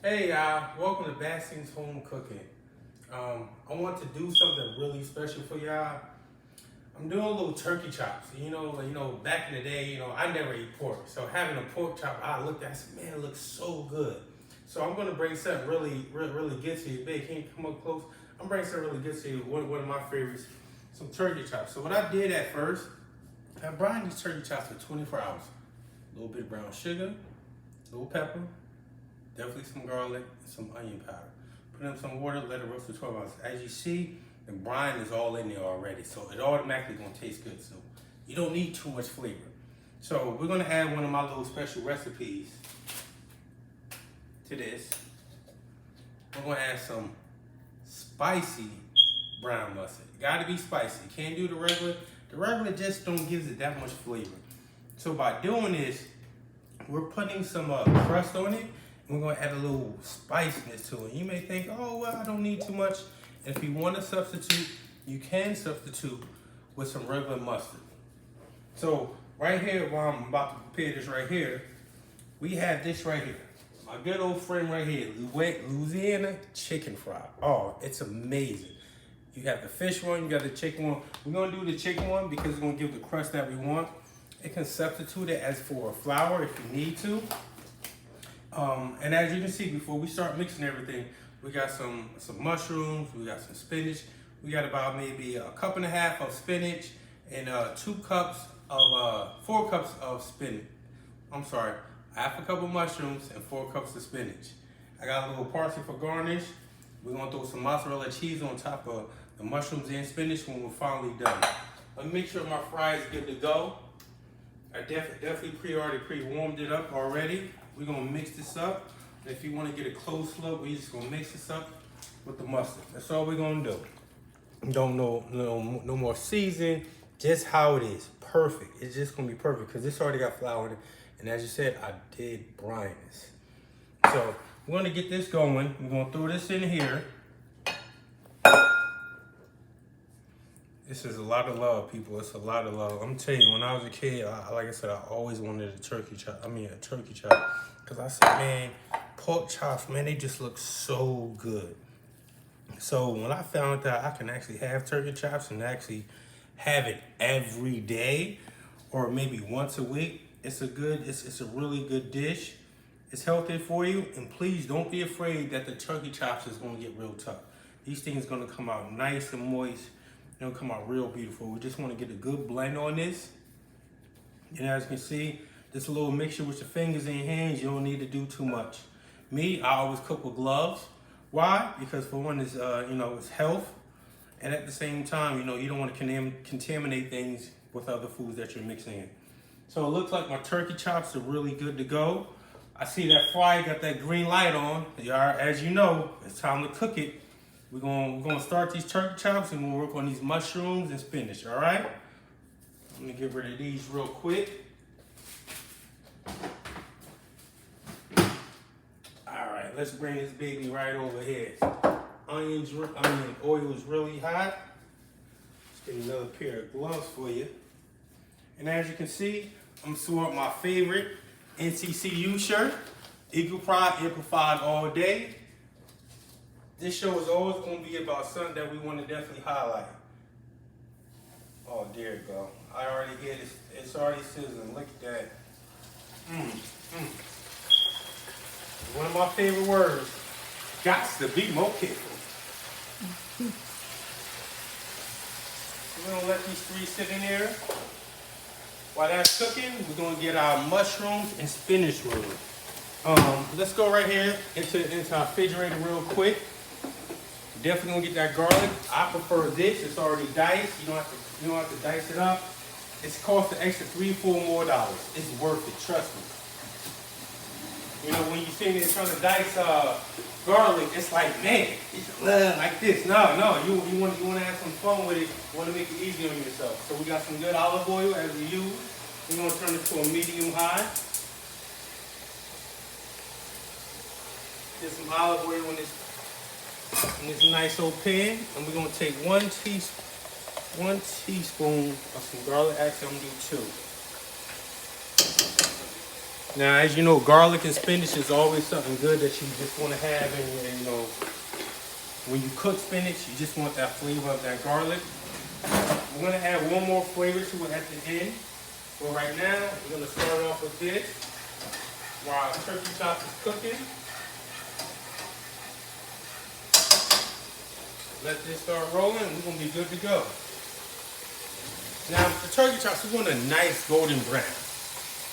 Hey y'all, welcome to Basting's Home Cooking. I want to do something really special for y'all. I'm doing a little turkey chops. Back in the day, I never ate pork. So having a pork chop, I looked at it, I said, man, it looks so good. So I'm gonna bring something really good to you. Babe, can you come up close? I'm bringing something really good to you. One of my favorites, some turkey chops. So what I did at first, I brined these turkey chops for 24 hours. A little bit of brown sugar, a little pepper, definitely some garlic, and some onion powder. Put in some water, let it roast for 12 hours. As you see, the brine is all in there already, so it automatically gonna taste good. So you don't need too much flavor. So we're gonna add one of my little special recipes to this. We're gonna add some spicy brown mustard. It gotta be spicy. You can't do the regular. The regular just don't give it that much flavor. So by doing this, we're putting some crust on it. We're gonna add a little spiciness to it. You may think, oh, well, I don't need too much. And if you want to substitute, you can substitute with some regular mustard. So right here, while I'm about to prepare this right here, we have this right here. My good old friend right here, Louisiana chicken fry. Oh, it's amazing. You have the fish one, you got the chicken one. We're gonna do the chicken one because it's gonna give the crust that we want. It can substitute it as for a flour if you need to. And as you can see, before we start mixing everything, we got some mushrooms, we got some spinach, we got about maybe a cup and a half of spinach and 4 cups of spinach. I'm sorry, half a cup of mushrooms and 4 cups of spinach. I got a little parsley for garnish. We're gonna throw some mozzarella cheese on top of the mushrooms and spinach when we're finally done. Let me make sure my fry is good to go. I definitely pre-warmed it up already. We're gonna mix this up. If you wanna get a close look, we're just gonna mix this up with the mustard. That's all we're gonna do. Don't no more seasoning, just how it is, perfect. It's just gonna be perfect because this already got flour in it. And as you said, I did brine this. So we're gonna get this going. We're gonna throw this in here. This is a lot of love, people. It's a lot of love. I'm telling you, when I was a kid, like I said, I always wanted a turkey chop. Because I said, man, pork chops, man, they just look so good. So when I found out I can actually have turkey chops and actually have it every day or maybe once a week, it's a really good dish. It's healthy for you. And please don't be afraid that the turkey chops is going to get real tough. These things are going to come out nice and moist. It'll come out real beautiful. We just want to get a good blend on this. And as you can see, this little mixture with your fingers and your hands, you don't need to do too much. Me, I always cook with gloves. Why? Because for one, it's it's health, and at the same time, you don't want to contaminate things with other foods that you're mixing in. So it looks like my turkey chops are really good to go. I see that fry got that green light on. As you know, it's time to cook it. We're gonna start these turkey chops and we'll work on these mushrooms and spinach, all right? Let me get rid of these real quick. All right, let's bring this baby right over here. Oil is really hot. Let's get another pair of gloves for you. And as you can see, I'm sewing my favorite NCCU shirt, Eagle Pride Amplified All Day. This show is always going to be about something that we want to definitely highlight. Oh, there you go. I already hear this. It's already sizzling. Look at that. One of my favorite words. Gots to be more careful. We're going to let these 3 sit in there. While that's cooking, we're going to get our mushrooms and spinach roll. Let's go right here into our refrigerator real quick. Definitely gonna get that garlic. I prefer this. It's already diced. You don't have to dice it up. It's cost an extra $3-4 more. It's worth it. Trust me. When you see me trying to dice garlic, it's like, man, it's like this. No. You want to have some fun with it. You want to make it easy on yourself. So we got some good olive oil as we use. We're gonna turn it to a medium high. Get some olive oil in this nice old pan, and we're gonna take 1 teaspoon of some garlic. Actually, I'm gonna do 2. Now, as you know, garlic and spinach is always something good that you just want to have. And you know, when you cook spinach, you just want that flavor of that garlic. We're going to add one more flavor to it at the end. But right now, we're going to start off with this while turkey chop is cooking. Let this start rolling, we're going to be good to go. Now, the turkey chops, we want a nice golden brown.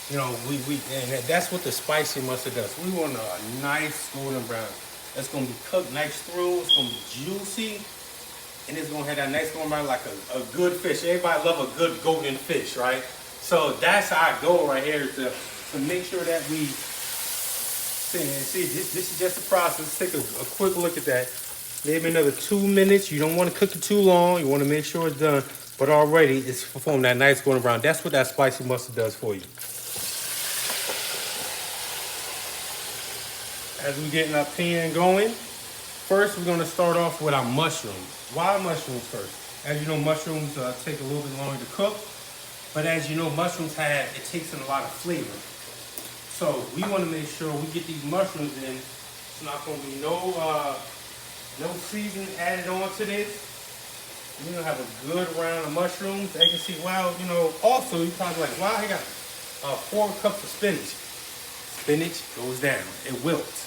You know, and that's what the spicy mustard does. We want a nice golden brown. It's going to be cooked nice through, it's going to be juicy, and it's going to have that nice golden brown like a good fish. Everybody love a good golden fish, right? So that's our goal right here, to make sure that we see this is just a process. Take a quick look at that. Maybe another 2 minutes. You don't want to cook it too long. You want to make sure it's done. But already it's performed that nice golden brown. That's what that spicy mustard does for you. As we're getting our pan going, first we're going to start off with our mushrooms. Why mushrooms first? As you know, mushrooms take a little bit longer to cook. But as you know, mushrooms it takes in a lot of flavor. So we want to make sure we get these mushrooms in. It's not going to be no seasoning added on to this. You're going to have a good round of mushrooms. As you can see, wow, you know, also you're probably like, wow, I got 4 cups of spinach. Spinach goes down. It wilts.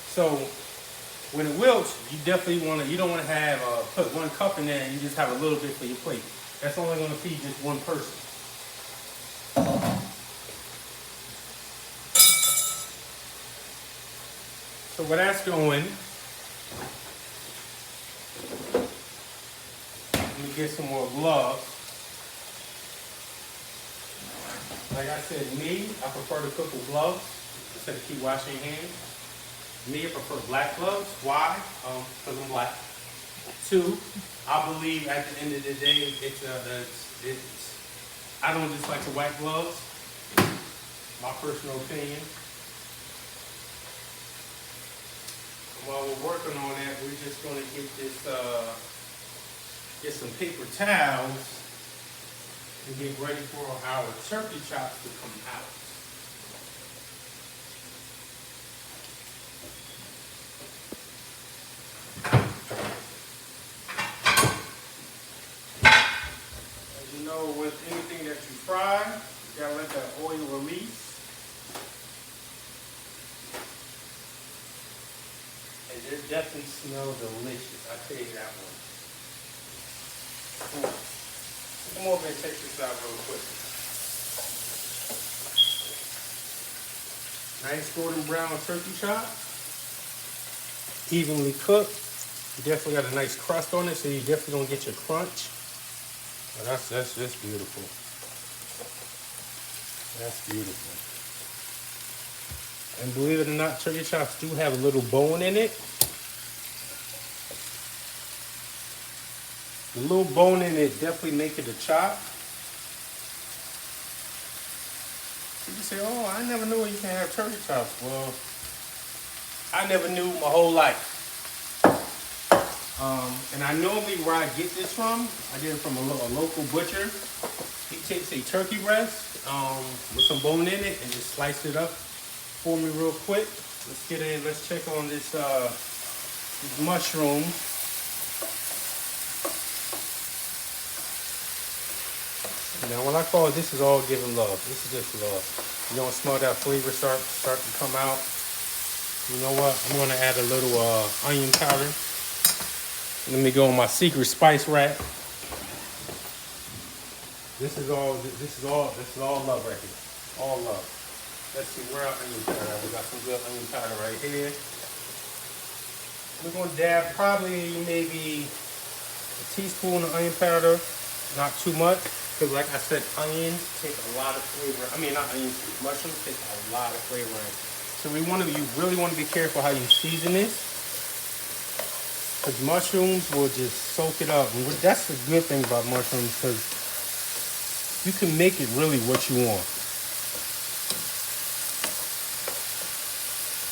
So when it wilts, you definitely want to, you don't want to have, put 1 cup in there and you just have a little bit for your plate. That's only going to feed just one person. So when that's going, let me get some more gloves. Like I said, I prefer to cook with gloves instead of keep washing your hands. I prefer black gloves. Why? Because I'm black. 2, I believe at the end of the day, I don't just like to white gloves. My personal opinion. While we're working on that, we're just going to get this, get some paper towels and get ready for our turkey chops to come out. As you know, with anything that you fry, you gotta let that oil release. And it definitely smells delicious. I tell you that one. Come over and check this out real quick. Nice golden brown turkey chop. Evenly cooked. You definitely got a nice crust on it, so you definitely don't get your crunch. But that's just beautiful. That's beautiful. And believe it or not, turkey chops do have a little bone in it. The little bone in it definitely make it a chop. People say, oh, I never knew you can have turkey chops. Well, I never knew my whole life. And I normally where I get this from, I get it from a local butcher. He takes a turkey breast with some bone in it and just slice it up for me real quick. Let's get in, let's check on this these mushrooms. Now when I call it, this is all giving love. This is just love. You're gonna smell that flavor start to come out. You know what? I'm gonna add a little onion powder. Let me go on my secret spice rack. This is all love right here. All love. Let's see, where our onion powder? We got some good onion powder right here. We're gonna dab probably maybe a teaspoon of onion powder, not too much, because like I said, onions take a lot of flavor. I mean, not onions, mushrooms take a lot of flavor in. So you really want to be careful how you season this, because mushrooms will just soak it up. And that's the good thing about mushrooms, because you can make it really what you want.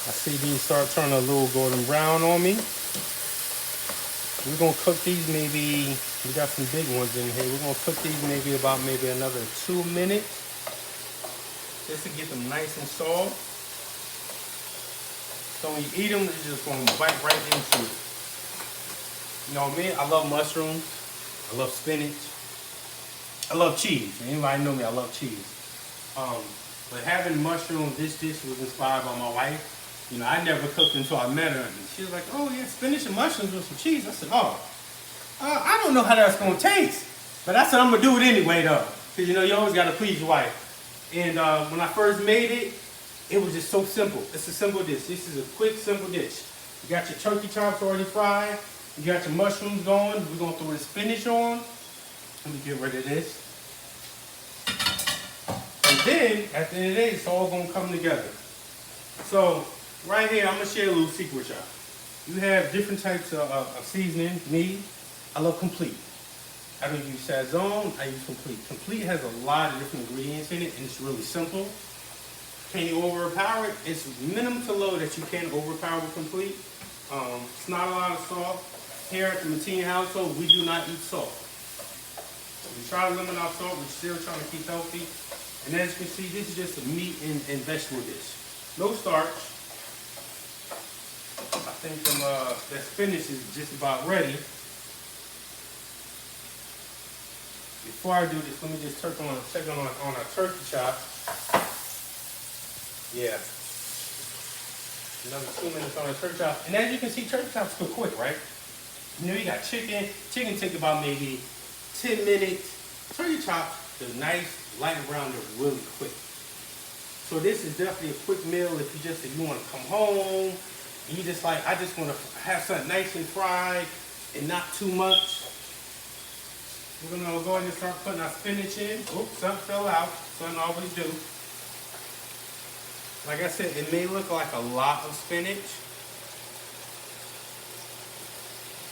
I see these start turning a little golden brown on me. We're gonna cook these maybe, we got some big ones in here. We're gonna cook these maybe another 2 minutes. just to get them nice and soft. So when you eat them, you're just gonna bite right into it. You know me, I love mushrooms, I love spinach, I love cheese. Anybody know me, I love cheese. But having mushrooms, this dish was inspired by my wife. You know, I never cooked until I met her. And she was like, oh yeah, spinach and mushrooms with some cheese. I said, oh, I don't know how that's gonna taste. But I said, I'm gonna do it anyway though. Cause you know, you always gotta please your wife. And when I first made it, it was just so simple. It's a simple dish. This is a quick, simple dish. You got your turkey chops already fried. You got your mushrooms going. We're gonna throw the spinach on. Let me get rid of this. And then, at the end of the day, it's all gonna come together. So, right here, I'm gonna share a little secret with y'all. You have different types of seasoning. Me, I love Complete. I don't use Sazon, I use Complete. Complete has a lot of different ingredients in it, and it's really simple. Can you overpower it? It's minimum to low that you can overpower with Complete. It's not a lot of salt. Here at the Mateen household, we do not eat salt. We try to limit our salt, we're still trying to keep healthy. And as you can see, this is just a meat and vegetable dish. No starch. I think that spinach is just about ready. Before I do this, let me just check on our turkey chop. Yeah. Another 2 minutes on the turkey chop. And as you can see, turkey chops cook quick, right? You know, you got chicken. Chicken take about maybe 10 minutes. Turkey chops, they're nice, light brown, they're really quick. So this is definitely a quick meal if you want to come home. You just like, I just want to have something nice and fried and not too much. We're going to go ahead and start putting our spinach in. Oops, something fell out. Something I always do. Like I said, it may look like a lot of spinach,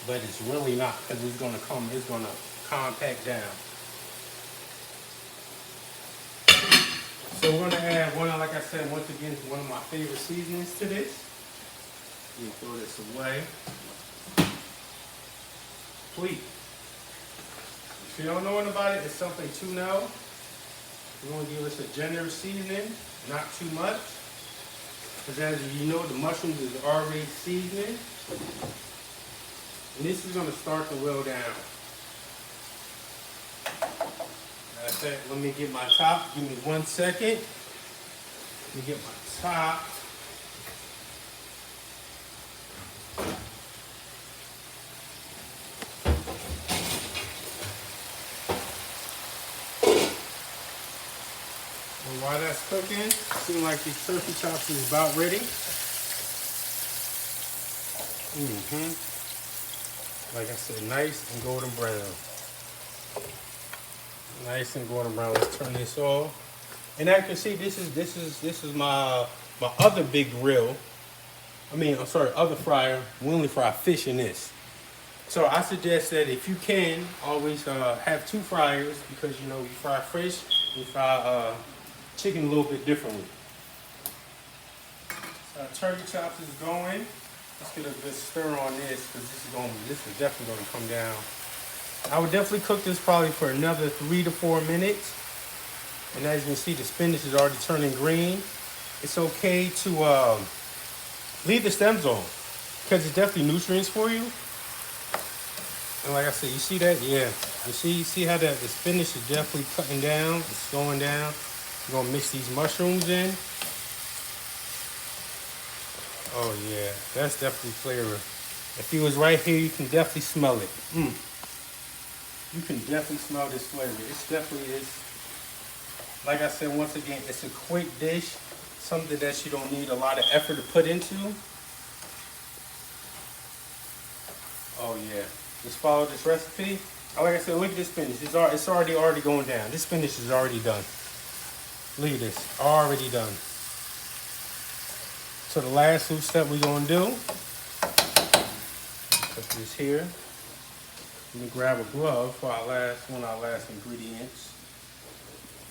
but it's really not, because it's going to compact down. So we're going to add like I said, once again, one of my favorite seasonings to this. You throw this away. Complete. If you don't know anything about it, it's something to know. We're going to give us a generous seasoning, not too much. Because as you know, the mushrooms is already seasoning. And this is going to start to well down. That's it. Let me get my top. Give me 1 second. Let me get my top. And while that's cooking, seems like the turkey chops is about ready. Like I said, nice and golden brown. Nice and golden brown. Let's turn this off. And as you can see, this is my other big grill. Other fryer. We only fry fish in this. So I suggest that if you can, always have 2 fryers, because you know you fry fish, you fry chicken a little bit differently. So our turkey chops is going. Let's get a good stir on this, because this is definitely going to come down. I would definitely cook this probably for another 3 to 4 minutes. And as you can see, the spinach is already turning green. It's okay to leave the stems on, because it's definitely nutrients for you. And like I said, you see that? Yeah. You see how the spinach is definitely cutting down. It's going down. We're going to mix these mushrooms in. Oh yeah, that's definitely flavor. If he was right here, you can definitely smell it. You can definitely smell this flavor. It's definitely is. Like I said, once again, it's a quick dish. Something that you don't need a lot of effort to put into. Oh yeah, just follow this recipe. Like I said, look at this spinach. It's already going down. This spinach is already done. Look at this, already done. So the last little step we're gonna do, put this here. Let me grab a glove for one of our last ingredients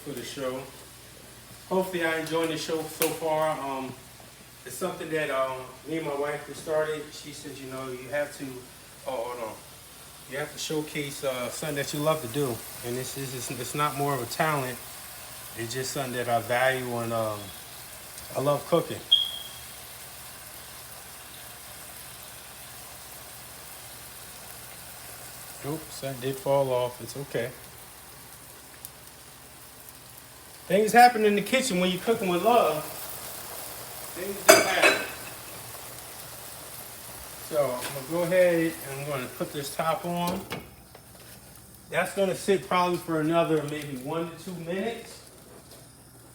for the show. Hopefully I enjoyed the show so far. It's something that me and my wife started. She said, you know, you have to, you have to showcase something that you love to do. And it's not more of a talent. It's just something that I value and I love cooking. Oops, that did fall off. It's okay. Things happen in the kitchen when you're cooking with love. Things do happen. So I'm gonna go ahead and I'm gonna put this top on. That's gonna sit probably for another maybe 1 to 2 minutes.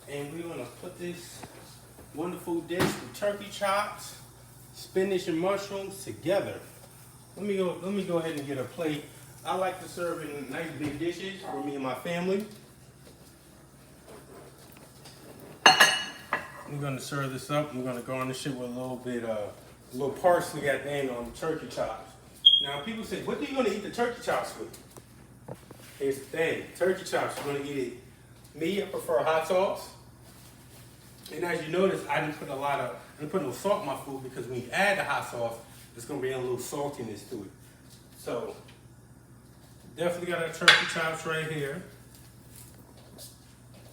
And we're gonna put this wonderful dish with turkey chops, spinach and mushrooms together. Let me go ahead and get a plate. I like to serve in nice big dishes for me and my family. I'm gonna serve this up. I'm gonna garnish it with a little parsley at the end on the turkey chops. Now people say, what are you gonna eat the turkey chops with? Here's the thing, turkey chops, you're gonna eat it. Me, I prefer hot sauce. And as you notice, I didn't put no salt in my food because when you add the hot sauce, it's gonna bring a little saltiness to it. So, definitely got our turkey chops right here.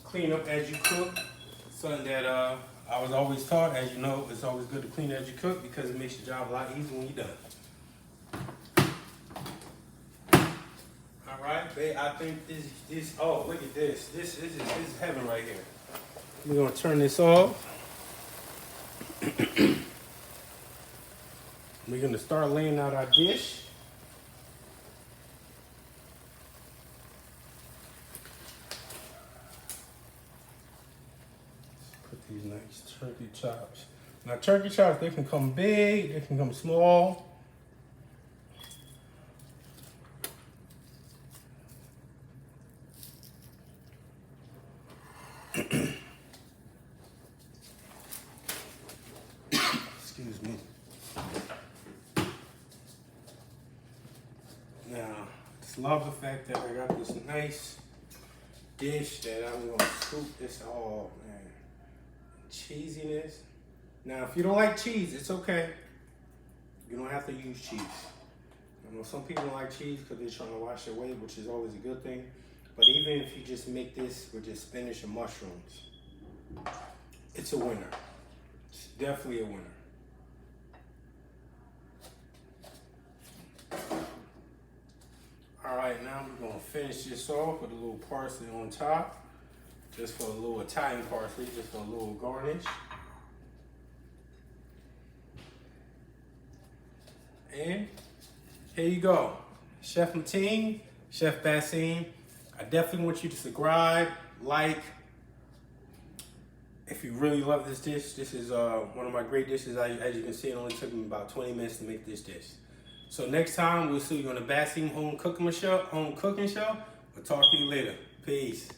Clean up as you cook. Something that I was always taught, as you know, it's always good to clean as you cook because it makes your job a lot easier when you're done. All right, babe, I think this, oh, look at this. This is heaven right here. We're gonna turn this off. We're gonna start laying out our dish. Put these nice turkey chops. Now turkey chops, they can come big, they can come small. Excuse me. Now, I just love the fact that I got this nice dish that I'm gonna scoop this all, man. Cheesiness. Now, if you don't like cheese, it's okay. You don't have to use cheese. I know some people don't like cheese because they're trying to wash it away, which is always a good thing. But even if you just make this with just spinach and mushrooms, it's a winner. It's definitely a winner. All right, now we're gonna finish this off with a little parsley on top, just for a little Italian parsley, just for a little garnish. And here you go, Chef Mateen, Chef Basim. I definitely want you to subscribe, like. If you really love this dish, this is one of my great dishes. As you can see, it only took me about 20 minutes to make this dish. So next time, we'll see you on the Basim Home Cooking Show. We'll talk to you later. Peace.